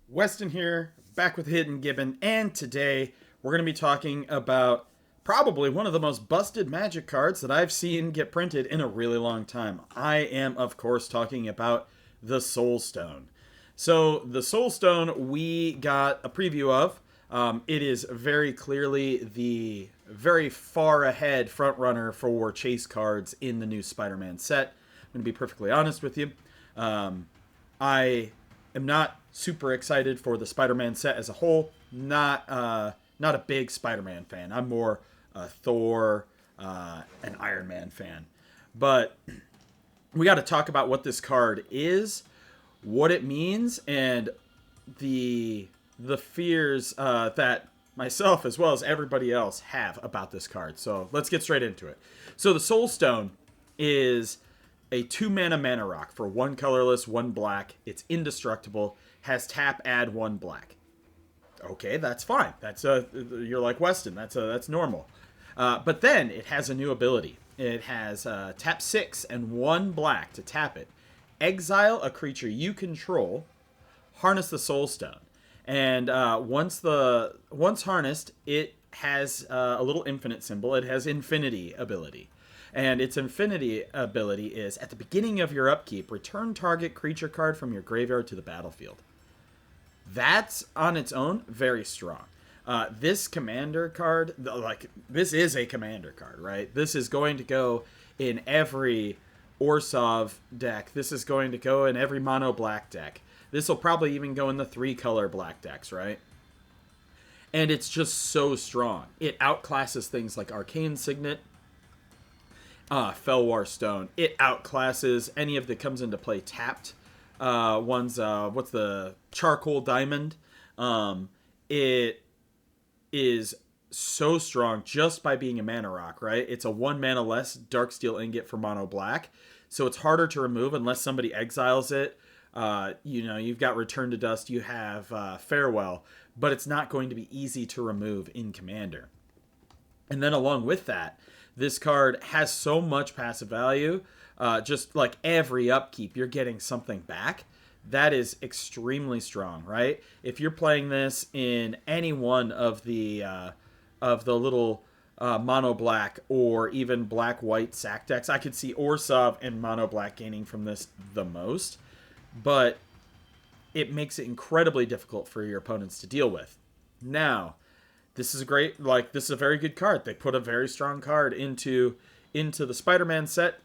Weston here, back with Hidden Gibbon, and today we're going to be talking about probably one of the most busted Magic cards that I've seen get printed in a really long time. I am, of course, talking about the Soul Stone. So, the Soul Stone we got a preview of. It is very clearly the very far ahead front runner for chase cards in the new Spider-Man set. I'm going to be perfectly honest with you. I am not super excited for the Spider-Man set as a whole. Not a big Spider-Man fan. I'm more a Thor, an Iron Man fan. But we got to talk about what this card is, what it means, and the fears that myself as well as everybody else have about this card. So let's get straight into it. So the Soul Stone is a 2-mana rock for 1 colorless, 1 black. It's indestructible. Has tap, add 1 black. Okay, that's fine. You're like Weston. That's normal. But then it has a new ability. It has tap 6 and 1 black to tap it. Exile a creature you control. Harness the Soul Stone. And once harnessed, it has a little infinite symbol. It has infinity ability. And its infinity ability is, at the beginning of your upkeep, return target creature card from your graveyard to the battlefield. That's, on its own, very strong. This commander card, this is a commander card, right? This is going to go in every Orsov deck. This is going to go in every mono black deck. This will probably even go in the 3-color black decks, right? And it's just so strong. It outclasses things like Arcane Signet, Felwar Stone. It outclasses any of that comes into play tapped ones. What's the Charcoal Diamond? It is so strong just by being a mana rock, right? It's a 1 mana less Darksteel Ingot for mono black, so it's harder to remove unless somebody exiles it. You've got Return to Dust, you have Farewell, but it's not going to be easy to remove in Commander. And then along with that, this card has so much passive value. Just like every upkeep, you're getting something back. That is extremely strong, right? If you're playing this in any one of the little mono black or even black white sack decks, I could see Orsov and mono black gaining from this the most. But it makes it incredibly difficult for your opponents to deal with. Now, this is this is a very good card. They put a very strong card into the Spider-Man set,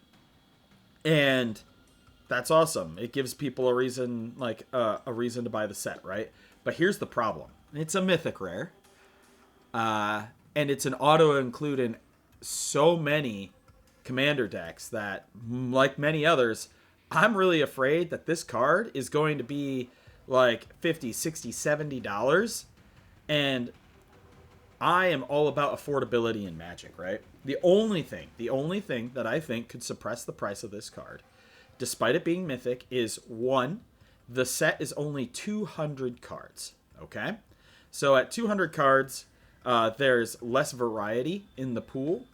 and that's awesome. It gives people a reason to buy the set, right? But here's the problem. It's a mythic rare. And it's an auto-include in so many commander decks that, like many others, I'm really afraid that this card is going to be like $50, $60, $70. And I am all about affordability in Magic, right? The only thing that I think could suppress the price of this card, despite it being mythic, is one, the set is only 200 cards, okay? So at 200 cards, there's less variety in the pool,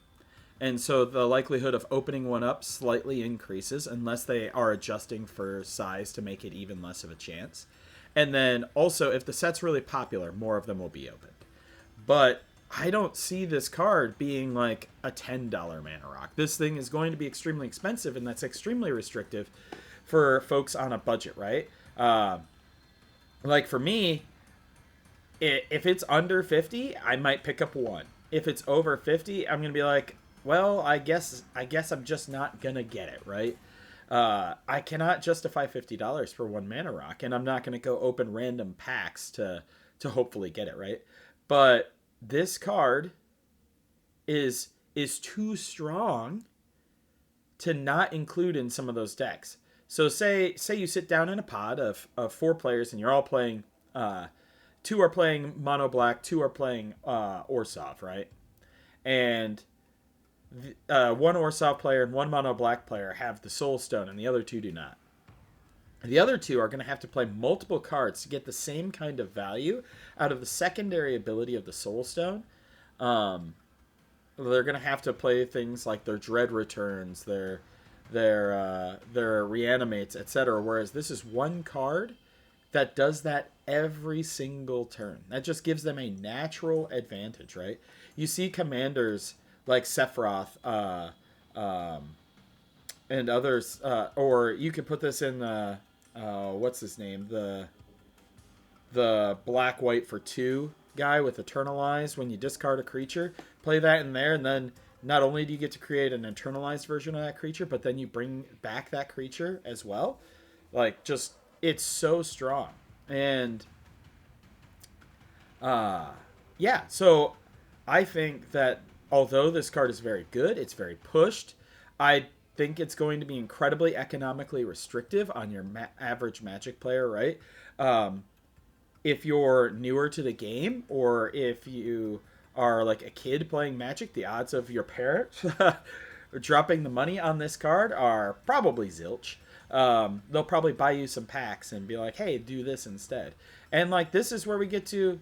and so the likelihood of opening one up slightly increases unless they are adjusting for size to make it even less of a chance. And then also, if the set's really popular, more of them will be opened. But I don't see this card being like a $10 mana rock. This thing is going to be extremely expensive, and that's extremely restrictive for folks on a budget, right? Like for me, if it's under 50, I might pick up one. If it's over 50, I'm going to be like, well, I guess I'm just not going to get it, right? I cannot justify $50 for 1 mana rock, and I'm not going to go open random packs to hopefully get it, right? But this card is too strong to not include in some of those decks. So say you sit down in a pod of 4 players and you're all playing, 2 are playing mono black, 2 are playing Orsov, right? And one Orsov player and 1 mono black player have the Soul Stone and the other 2 do not. The other 2 are going to have to play multiple cards to get the same kind of value out of the secondary ability of the Soul Stone. They're going to have to play things like their Dread Returns, their Reanimates, etc. Whereas this is 1 card that does that every single turn. That just gives them a natural advantage, right? You see commanders like Sephiroth, um, and others, or you could put this in the what's his name, the black white for 2 guy with Eternalize. When you discard a creature, play that in there, and then not only do you get to create an internalized version of that creature, but then you bring back that creature as well. Like, just, it's so strong. And yeah, so I think that although this card is very good, it's very pushed. I think it's going to be incredibly economically restrictive on your average Magic player, right? If you're newer to the game, or if you are like a kid playing Magic, the odds of your parents dropping the money on this card are probably zilch. They'll probably buy you some packs and be like, hey, do this instead. And like, this is where we get to,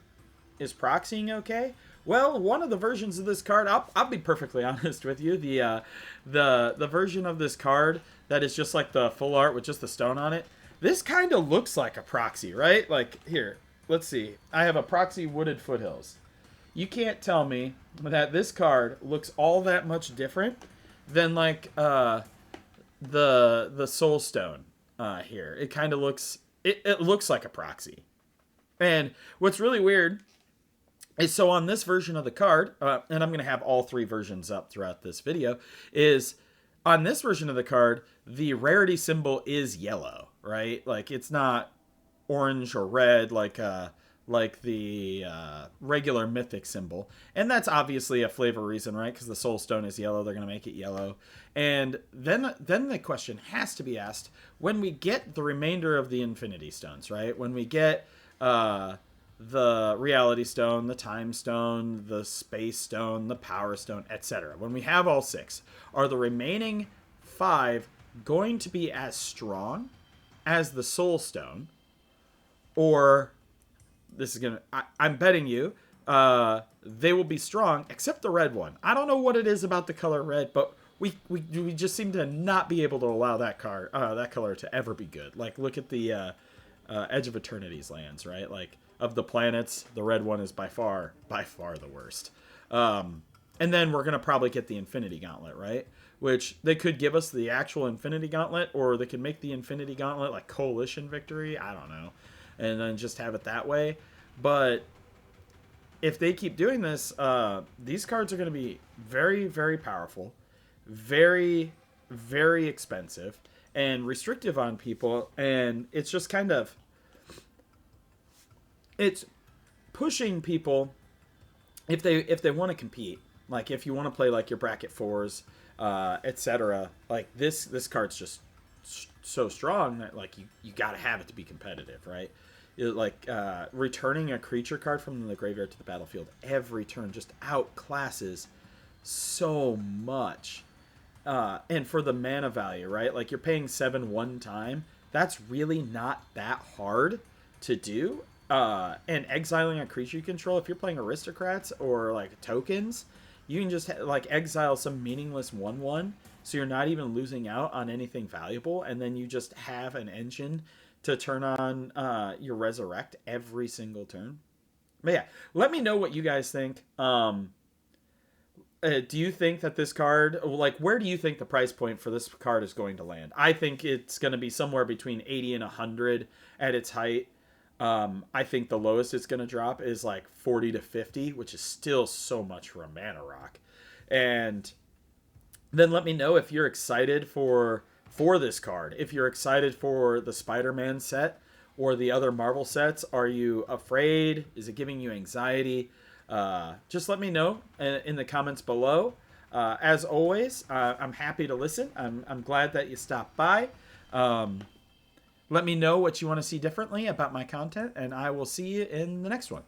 is proxying okay? Well, one of the versions of this card, I'll be perfectly honest with you, the version of this card that is just like the full art with just the stone on it, this kind of looks like a proxy, right? Like, here, let's see. I have a proxy Wooded Foothills. You can't tell me that this card looks all that much different than like the Soul Stone here. It kind of looks, it looks like a proxy. And what's really weird is, so on this version of the card, and I'm going to have all 3 versions up throughout this video, is on this version of the card, the rarity symbol is yellow, right? Like, it's not orange or red like the regular mythic symbol. And that's obviously a flavor reason, right? Because the Soul Stone is yellow, they're going to make it yellow. And then the question has to be asked, when we get the remainder of the Infinity Stones, right? When we get the Reality Stone, the Time Stone, the Space Stone, the Power Stone, etc. When we have all 6, are the remaining 5 going to be as strong as the Soul Stone? Or, this is gonna, I'm betting you, they will be strong, except the red one. I don't know what it is about the color red, but we just seem to not be able to allow that color to ever be good. Like, look at the Edge of Eternity's lands, right? Like, of the planets, the red one is by far the worst. And then we're gonna probably get the Infinity Gauntlet, right? Which they could give us the actual Infinity Gauntlet, or they could make the Infinity Gauntlet like Coalition Victory. I don't know, and then just have it that way. But if they keep doing this, these cards are going to be very, very powerful, very, very expensive, and restrictive on people. And it's just kind of, it's pushing people, if they want to compete, like if you want to play like your bracket 4s, etc. Like this card's just so strong that like you got to have it to be competitive, right? Like returning a creature card from the graveyard to the battlefield every turn just outclasses so much. And for the mana value, right? Like, you're paying 7 one time. That's really not that hard to do. And exiling a creature you control, if you're playing aristocrats or like tokens, you can just like exile some meaningless 1/1, so you're not even losing out on anything valuable, and then you just have an engine to turn on your resurrect every single turn. But yeah, let me know what you guys think. Do you think that this card, like, where do you think the price point for this card is going to land? I think it's going to be somewhere between 80 and 100 at its height. I think the lowest it's going to drop is like 40 to 50, which is still so much for a mana rock. And then let me know if you're excited for this card. If you're excited for the Spider-Man set or the other Marvel sets, are you afraid? Is it giving you anxiety? Just let me know in the comments below. As always, I'm happy to listen. I'm glad that you stopped by. Let me know what you want to see differently about my content, and I will see you in the next one.